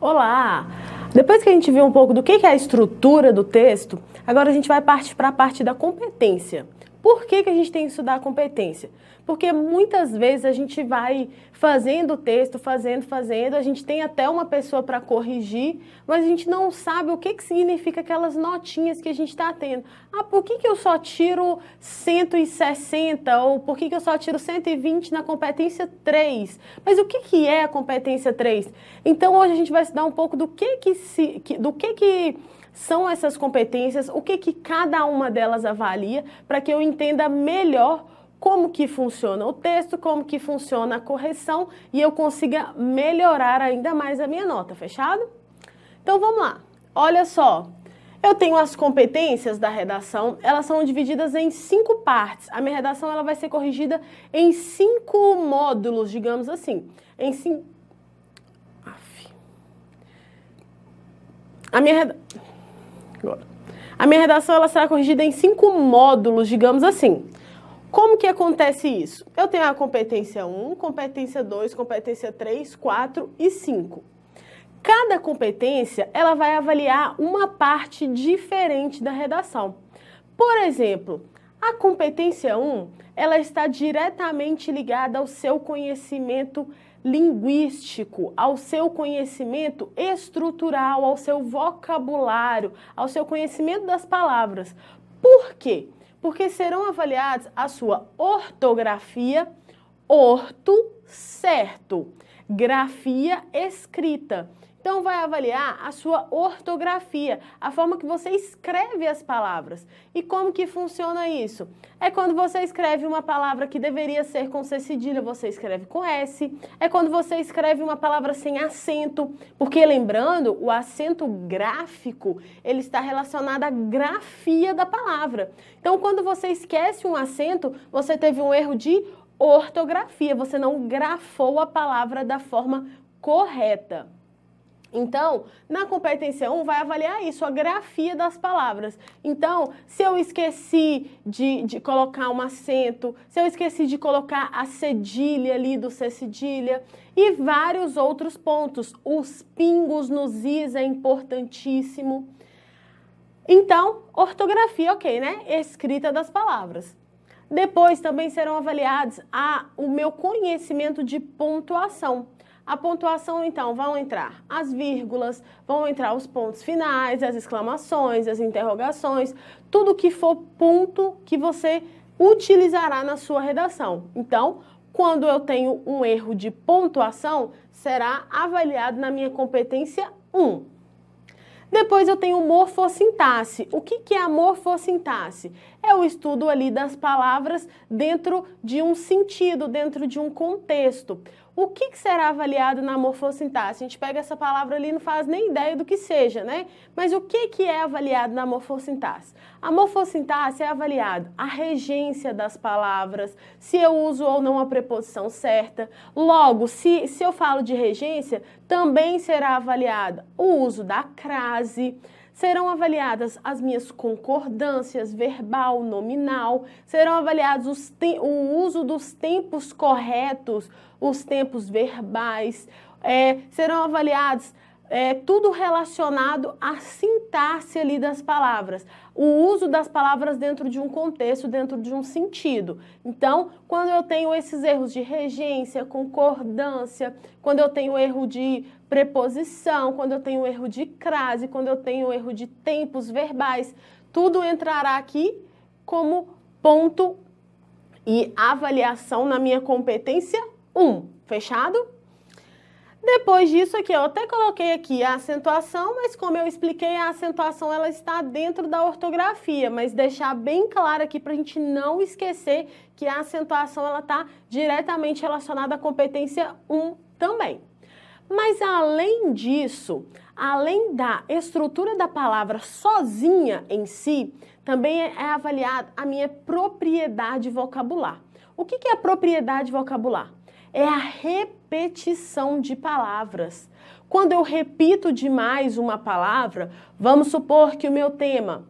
Olá! Depois que a gente viu um pouco do que é a estrutura do texto, agora a gente vai partir para a parte da competência. Por que a gente tem que estudar a competência? Porque muitas vezes a gente vai fazendo o texto, fazendo, a gente tem até uma pessoa para corrigir, mas a gente não sabe o que significa aquelas notinhas que a gente está tendo. Ah, por que eu só tiro 160 ou por que eu só tiro 120 na competência 3? Mas o que é a competência 3? Então hoje a gente vai estudar um pouco do que são essas competências, o que cada uma delas avalia, para que eu entenda melhor como que funciona o texto, como que funciona a correção e eu consiga melhorar ainda mais a minha nota, fechado? Então vamos lá, olha só, eu tenho as competências da redação, elas são divididas em 5 partes, a minha redação ela vai ser corrigida em 5 módulos, digamos assim, em 5... A minha redação ela será corrigida em 5 módulos, digamos assim. Como que acontece isso? Eu tenho a competência 1, competência 2, competência 3, 4 e 5. Cada competência ela vai avaliar uma parte diferente da redação. Por exemplo, a competência 1 ela está diretamente ligada ao seu conhecimento linguístico, ao seu conhecimento estrutural, ao seu vocabulário, ao seu conhecimento das palavras. Por quê? Porque serão avaliados a sua ortografia, certo, grafia escrita. Então, vai avaliar a sua ortografia, a forma que você escreve as palavras. E como que funciona isso? É quando você escreve uma palavra que deveria ser com C cedilha, você escreve com S. É quando você escreve uma palavra sem acento, porque lembrando, o acento gráfico, ele está relacionado à grafia da palavra. Então, quando você esquece um acento, você teve um erro de ortografia, você não grafou a palavra da forma correta. Então, na competência 1 vai avaliar isso, a grafia das palavras. Então, se eu esqueci de colocar um acento, se eu esqueci de colocar a cedilha ali do C cedilha e vários outros pontos. Os pingos nos is é importantíssimo. Então, ortografia, ok, né? Escrita das palavras. Depois também serão avaliados o meu conhecimento de pontuação. A pontuação, então, vão entrar as vírgulas, vão entrar os pontos finais, as exclamações, as interrogações, tudo que for ponto que você utilizará na sua redação. Então, quando eu tenho um erro de pontuação, será avaliado na minha competência 1. Depois eu tenho morfossintaxe. O que é a morfossintaxe? É o estudo ali das palavras dentro de um sentido, dentro de um contexto. O que será avaliado na morfossintaxe? A gente pega essa palavra ali e não faz nem ideia do que seja, né? Mas o que é avaliado na morfossintaxe? A morfossintaxe é avaliado a regência das palavras, se eu uso ou não a preposição certa. Logo, se eu falo de regência, também será avaliado o uso da crase. Serão avaliadas as minhas concordâncias, verbal, nominal, serão avaliados o uso dos tempos corretos, os tempos verbais, serão avaliados tudo relacionado à sintaxe ali das palavras, o uso das palavras dentro de um contexto, dentro de um sentido. Então, quando eu tenho esses erros de regência, concordância, quando eu tenho erro de preposição, quando eu tenho erro de crase, quando eu tenho erro de tempos verbais, tudo entrará aqui como ponto e avaliação na minha competência 1, fechado? Depois disso aqui, eu até coloquei aqui a acentuação, mas como eu expliquei, a acentuação ela está dentro da ortografia, mas deixar bem claro aqui para a gente não esquecer que a acentuação ela está diretamente relacionada à competência 1 também. Mas além disso, além da estrutura da palavra sozinha em si, também é avaliada a minha propriedade vocabular. O que é a propriedade vocabular? É a repetição de palavras. Quando eu repito demais uma palavra, vamos supor que o meu tema,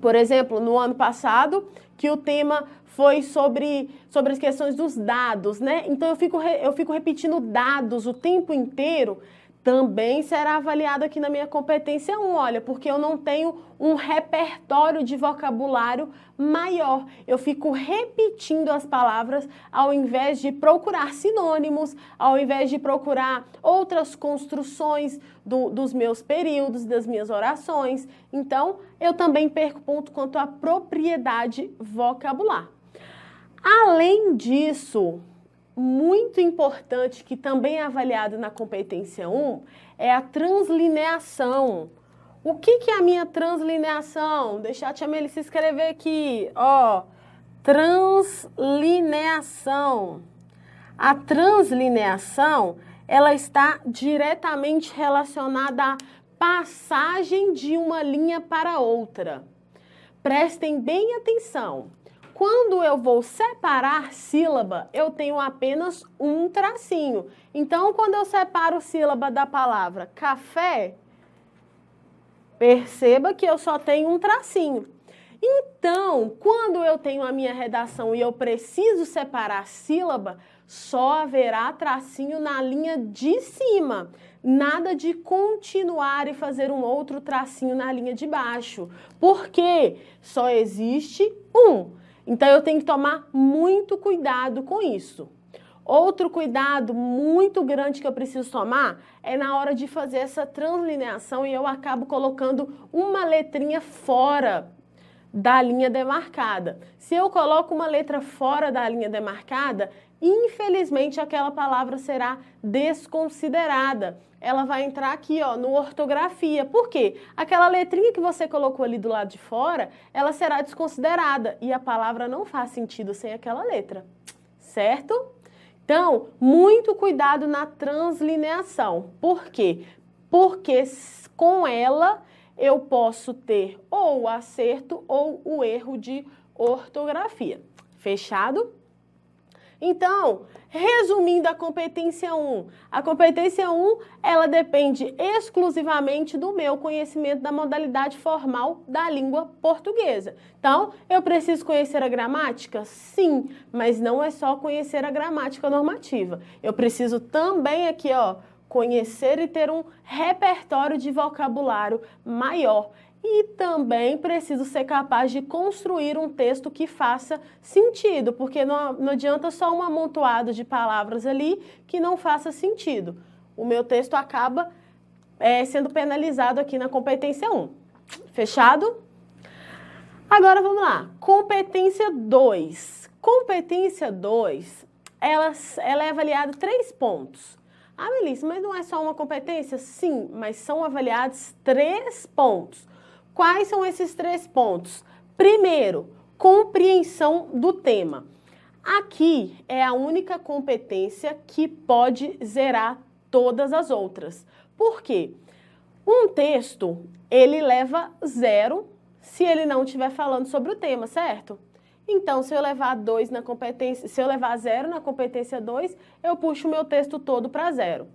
por exemplo, no ano passado, que o tema foi sobre as questões dos dados, né? Então eu fico repetindo dados o tempo inteiro. Também será avaliado aqui na minha competência 1, olha, porque eu não tenho um repertório de vocabulário maior. Eu fico repetindo as palavras ao invés de procurar sinônimos, ao invés de procurar outras construções dos meus períodos, das minhas orações. Então, eu também perco ponto quanto à propriedade vocabular. Além disso, muito importante, que também é avaliado na competência 1, é a translineação. O que é a minha translineação? Deixa a tia Melissa escrever aqui, ó, translineação. A translineação, ela está diretamente relacionada à passagem de uma linha para outra. Prestem bem atenção. Quando eu vou separar sílaba, eu tenho apenas um tracinho. Então, quando eu separo sílaba da palavra café, perceba que eu só tenho um tracinho. Então, quando eu tenho a minha redação e eu preciso separar sílaba, só haverá tracinho na linha de cima. Nada de continuar e fazer um outro tracinho na linha de baixo. Porque só existe um. Então, eu tenho que tomar muito cuidado com isso. Outro cuidado muito grande que eu preciso tomar é na hora de fazer essa translineação e eu acabo colocando uma letrinha fora da linha demarcada. Se eu coloco uma letra fora da linha demarcada, infelizmente aquela palavra será desconsiderada. Ela vai entrar aqui, ó, no ortografia. Por quê? Aquela letrinha que você colocou ali do lado de fora, ela será desconsiderada e a palavra não faz sentido sem aquela letra, certo? Então, muito cuidado na translineação. Por quê? Porque com ela eu posso ter ou o acerto ou o erro de ortografia. Fechado? Então, resumindo a competência 1, a competência 1, ela depende exclusivamente do meu conhecimento da modalidade formal da língua portuguesa. Então, eu preciso conhecer a gramática? Sim, mas não é só conhecer a gramática normativa. Eu preciso também aqui, ó, conhecer e ter um repertório de vocabulário maior. E também preciso ser capaz de construir um texto que faça sentido, porque não adianta só um amontoado de palavras ali que não faça sentido. O meu texto acaba sendo penalizado aqui na competência 1. Fechado? Agora vamos lá. Competência 2. Competência 2, ela é avaliada 3 pontos. Ah, Melissa, mas não é só uma competência? Sim, mas são avaliados 3 pontos. Quais são esses 3 pontos? Primeiro, compreensão do tema. Aqui é a única competência que pode zerar todas as outras. Por quê? Um texto, ele leva 0 se ele não estiver falando sobre o tema, certo? Então, se eu levar 2 na competência, se eu levar 0 na competência 2, eu puxo o meu texto todo para 0.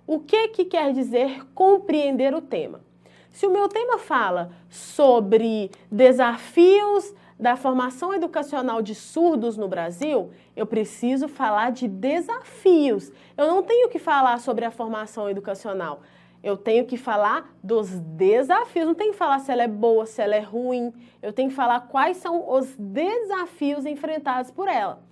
O que quer dizer compreender o tema? Se o meu tema fala sobre desafios da formação educacional de surdos no Brasil, eu preciso falar de desafios. Eu não tenho que falar sobre a formação educacional. Eu tenho que falar dos desafios. Não tenho que falar se ela é boa, se ela é ruim. Eu tenho que falar quais são os desafios enfrentados por ela.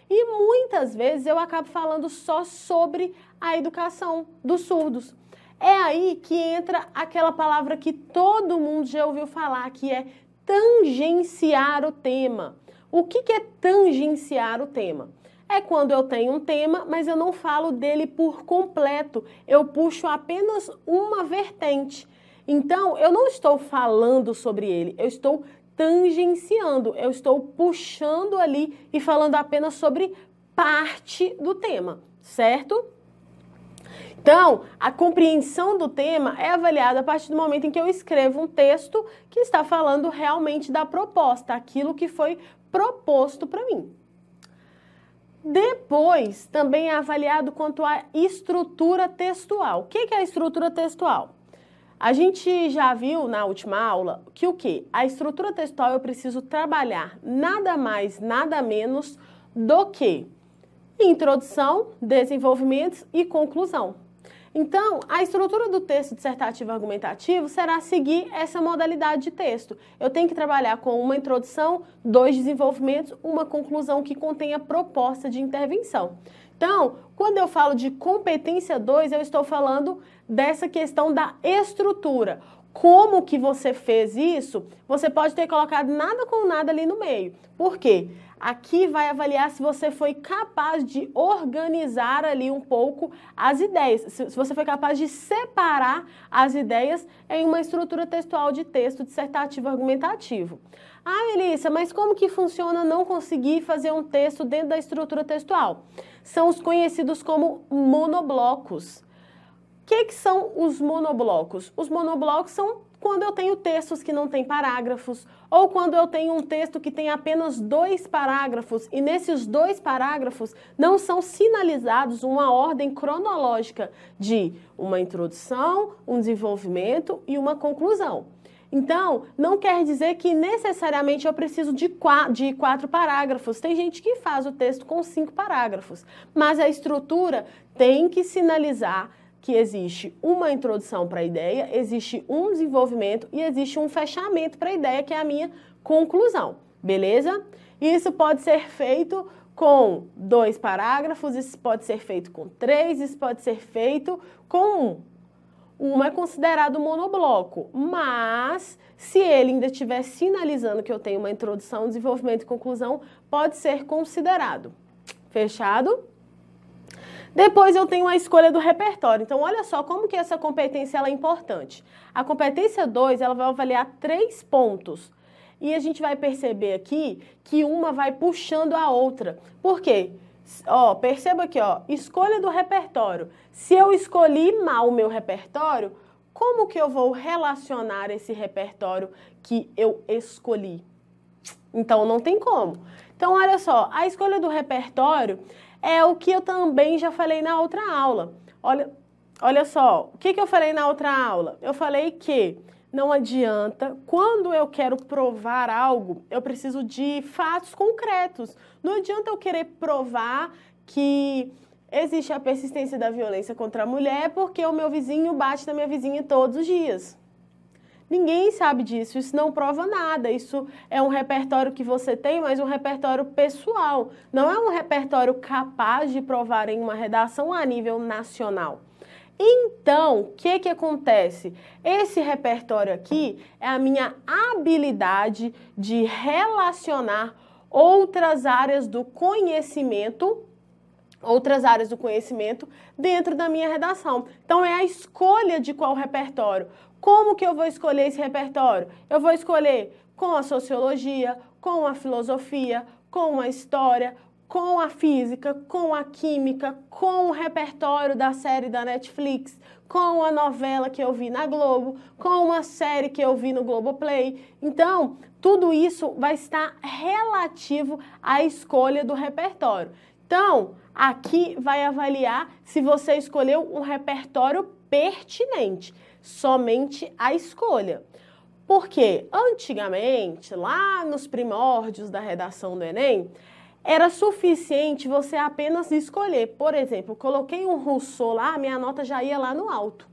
E muitas vezes eu acabo falando só sobre a educação dos surdos. É aí que entra aquela palavra que todo mundo já ouviu falar, que é tangenciar o tema. O que é tangenciar o tema? É quando eu tenho um tema, mas eu não falo dele por completo. Eu puxo apenas uma vertente. Então, eu não estou falando sobre ele, eu estou tangenciando, eu estou puxando ali e falando apenas sobre parte do tema, certo? Então, a compreensão do tema é avaliada a partir do momento em que eu escrevo um texto que está falando realmente da proposta, aquilo que foi proposto para mim. Depois, também é avaliado quanto à estrutura textual. O que é a estrutura textual? A gente já viu na última aula que o quê? A estrutura textual eu preciso trabalhar nada mais, nada menos do que introdução, desenvolvimento e conclusão. Então, a estrutura do texto dissertativo argumentativo será seguir essa modalidade de texto. Eu tenho que trabalhar com uma introdução, 2 desenvolvimentos, uma conclusão que contenha proposta de intervenção. Então, quando eu falo de competência 2, eu estou falando dessa questão da estrutura. Como que você fez isso? Você pode ter colocado nada com nada ali no meio. Por quê? Aqui vai avaliar se você foi capaz de organizar ali um pouco as ideias, se você foi capaz de separar as ideias em uma estrutura textual de texto dissertativo argumentativo. Ah, Melissa, mas como que funciona não conseguir fazer um texto dentro da estrutura textual? São os conhecidos como monoblocos. O que são os monoblocos? Os monoblocos são quando eu tenho textos que não têm parágrafos, ou quando eu tenho um texto que tem apenas 2 parágrafos, e nesses 2 parágrafos não são sinalizados uma ordem cronológica de uma introdução, um desenvolvimento e uma conclusão. Então, não quer dizer que necessariamente eu preciso de 4 parágrafos. Tem gente que faz o texto com 5 parágrafos, mas a estrutura tem que sinalizar que existe uma introdução para a ideia, existe um desenvolvimento e existe um fechamento para a ideia, que é a minha conclusão, beleza? Isso pode ser feito com 2 parágrafos, isso pode ser feito com 3, isso pode ser feito com 1. 1 é considerado monobloco, mas se ele ainda estiver sinalizando que eu tenho uma introdução, desenvolvimento e conclusão, pode ser considerado. Fechado? Depois eu tenho a escolha do repertório. Então, olha só como que essa competência ela é importante. A competência 2, ela vai avaliar 3 pontos. E a gente vai perceber aqui que uma vai puxando a outra. Por quê? Ó, perceba aqui, ó, escolha do repertório. Se eu escolhi mal o meu repertório, como que eu vou relacionar esse repertório que eu escolhi? Então, não tem como. Então, olha só, a escolha do repertório é o que eu também já falei na outra aula. Olha só, o que eu falei na outra aula? Eu falei que não adianta, quando eu quero provar algo, eu preciso de fatos concretos. Não adianta eu querer provar que existe a persistência da violência contra a mulher porque o meu vizinho bate na minha vizinha todos os dias. Ninguém sabe disso, isso não prova nada, isso é um repertório que você tem, mas um repertório pessoal. Não é um repertório capaz de provar em uma redação a nível nacional. Então, o que acontece? Esse repertório aqui é a minha habilidade de relacionar outras áreas do conhecimento dentro da minha redação. Então, é a escolha de qual repertório. Como que eu vou escolher esse repertório? Eu vou escolher com a sociologia, com a filosofia, com a história, com a física, com a química, com o repertório da série da Netflix, com a novela que eu vi na Globo, com uma série que eu vi no Globoplay. Então, tudo isso vai estar relativo à escolha do repertório. Então, aqui vai avaliar se você escolheu um repertório pertinente, somente a escolha. Porque antigamente, lá nos primórdios da redação do Enem, era suficiente você apenas escolher. Por exemplo, coloquei um Rousseau lá, minha nota já ia lá no alto.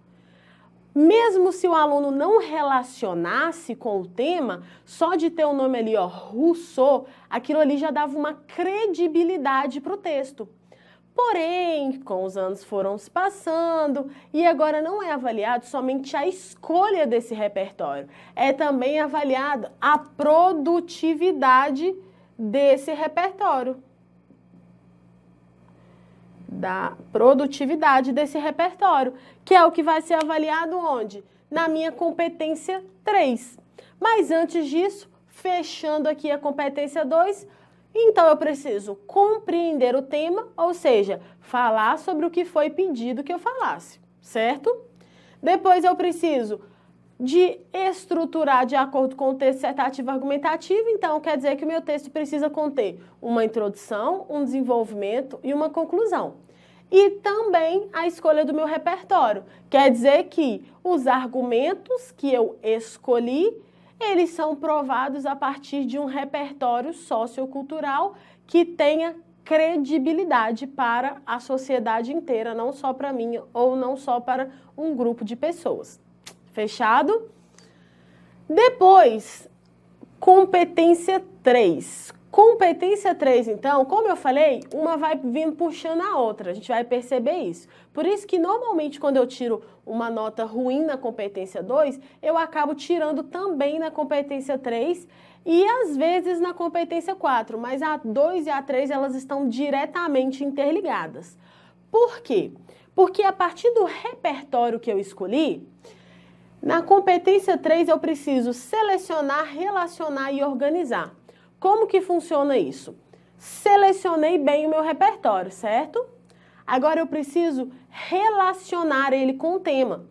Mesmo se o aluno não relacionasse com o tema, só de ter o nome ali, ó, Rousseau, aquilo ali já dava uma credibilidade para o texto. Porém, com os anos foram se passando e agora não é avaliado somente a escolha desse repertório, é também avaliado a produtividade desse repertório. Da produtividade desse repertório, que é o que vai ser avaliado onde? Na minha competência 3. Mas antes disso, fechando aqui a competência 2, então eu preciso compreender o tema, ou seja, falar sobre o que foi pedido que eu falasse, certo? Depois eu preciso de estruturar de acordo com o texto dissertativo argumentativo, então quer dizer que o meu texto precisa conter uma introdução, um desenvolvimento e uma conclusão. E também a escolha do meu repertório, quer dizer que os argumentos que eu escolhi, eles são provados a partir de um repertório sociocultural que tenha credibilidade para a sociedade inteira, não só para mim ou não só para um grupo de pessoas. Fechado? Depois, competência 3. Competência 3, então, como eu falei, uma vai vindo puxando a outra, a gente vai perceber isso. Por isso que, normalmente, quando eu tiro uma nota ruim na competência 2, eu acabo tirando também na competência 3 e, às vezes, na competência 4. Mas a 2 e a 3, elas estão diretamente interligadas. Por quê? Porque, a partir do repertório que eu escolhi, na competência 3, eu preciso selecionar, relacionar e organizar. Como que funciona isso? Selecionei bem o meu repertório, certo? Agora eu preciso relacionar ele com o tema,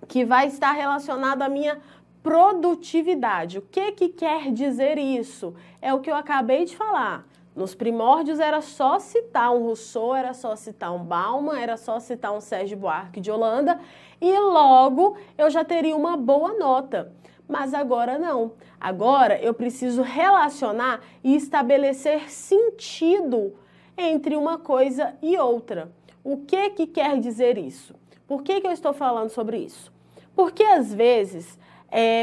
que vai estar relacionado à minha produtividade. O que que quer dizer isso? É o que eu acabei de falar. Nos primórdios era só citar um Rousseau, era só citar um Bauman, era só citar um Sérgio Buarque de Holanda e logo eu já teria uma boa nota. Mas agora não. Agora eu preciso relacionar e estabelecer sentido entre uma coisa e outra. O que que quer dizer isso? Por que que eu estou falando sobre isso? Porque às vezes,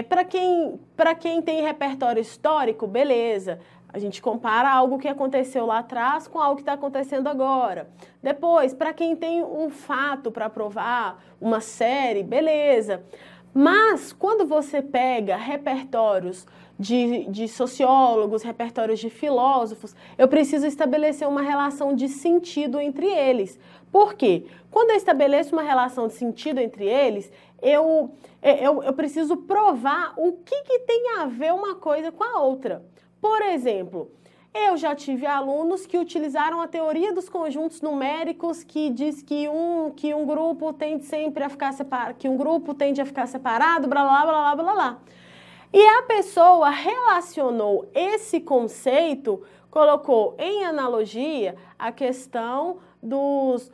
para quem tem repertório histórico, beleza, a gente compara algo que aconteceu lá atrás com algo que está acontecendo agora. Depois, para quem tem um fato para provar, uma série, beleza. Mas, quando você pega repertórios de sociólogos, repertórios de filósofos, eu preciso estabelecer uma relação de sentido entre eles. Por quê? Quando eu estabeleço uma relação de sentido entre eles, eu preciso provar o que tem a ver uma coisa com a outra. Por exemplo, eu já tive alunos que utilizaram a teoria dos conjuntos numéricos, que diz que um grupo tende sempre a ficar separado, que um grupo tende a ficar separado, blá, blá, blá, blá, blá, blá. E a pessoa relacionou esse conceito, colocou em analogia a questão dos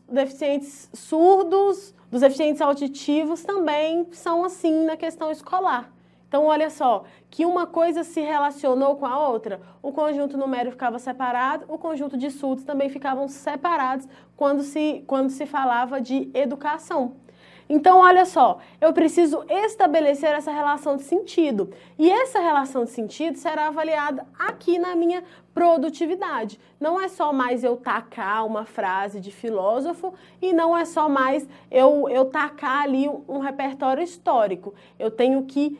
deficientes surdos, dos deficientes auditivos também são assim na questão escolar. Então, olha só, que uma coisa se relacionou com a outra. O conjunto numérico ficava separado, o conjunto de surdos também ficavam separados quando se falava de educação. Então, olha só, eu preciso estabelecer essa relação de sentido. E essa relação de sentido será avaliada aqui na minha produtividade. Não é só mais eu tacar uma frase de filósofo e não é só mais eu tacar ali um repertório histórico. Eu tenho que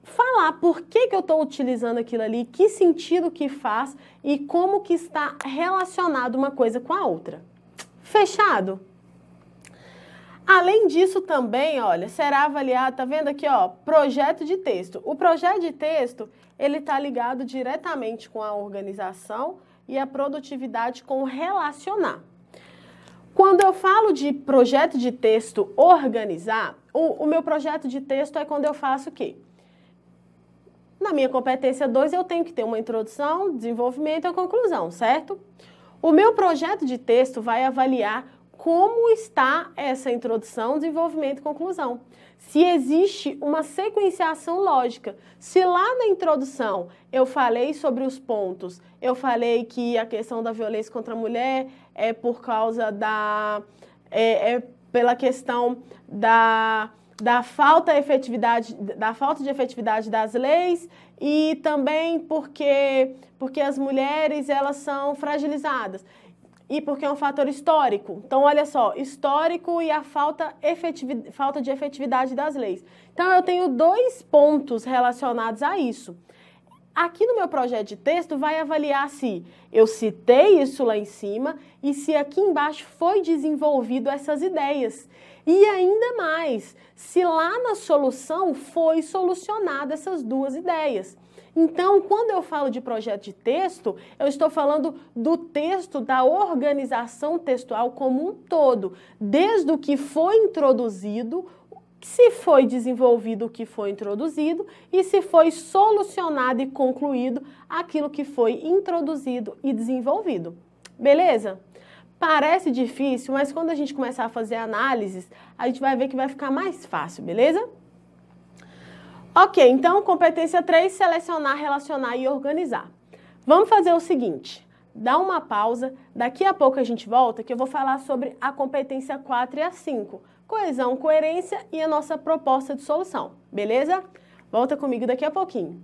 falar por que eu estou utilizando aquilo ali, que sentido que faz e como que está relacionado uma coisa com a outra. Fechado? Além disso também, olha, será avaliado, tá vendo aqui, ó, projeto de texto. O projeto de texto, ele tá ligado diretamente com a organização e a produtividade com o relacionar. Quando eu falo de projeto de texto organizar, o meu projeto de texto é quando eu faço o quê? Na minha competência 2, eu tenho que ter uma introdução, desenvolvimento e a conclusão, certo? O meu projeto de texto vai avaliar como está essa introdução, desenvolvimento e conclusão. Se existe uma sequenciação lógica. Se lá na introdução eu falei sobre os pontos, eu falei que a questão da violência contra a mulher é por causa pela questão da falta de efetividade das leis e também porque as mulheres elas são fragilizadas e porque é um fator histórico. Então, olha só, histórico e a falta de efetividade das leis. Então, eu tenho 2 pontos relacionados a isso. Aqui no meu projeto de texto vai avaliar se eu citei isso lá em cima e se aqui embaixo foi desenvolvido essas ideias. E ainda mais, se lá na solução foi solucionada essas 2 ideias. Então, quando eu falo de projeto de texto, eu estou falando do texto, da organização textual como um todo, desde o que foi introduzido, se foi desenvolvido o que foi introduzido e se foi solucionado e concluído aquilo que foi introduzido e desenvolvido. Beleza? Parece difícil, mas quando a gente começar a fazer análises, a gente vai ver que vai ficar mais fácil, beleza? Ok, então competência 3, selecionar, relacionar e organizar. Vamos fazer o seguinte, dá uma pausa, daqui a pouco a gente volta que eu vou falar sobre a competência 4 e a 5, coesão, coerência e a nossa proposta de solução, beleza? Volta comigo daqui a pouquinho.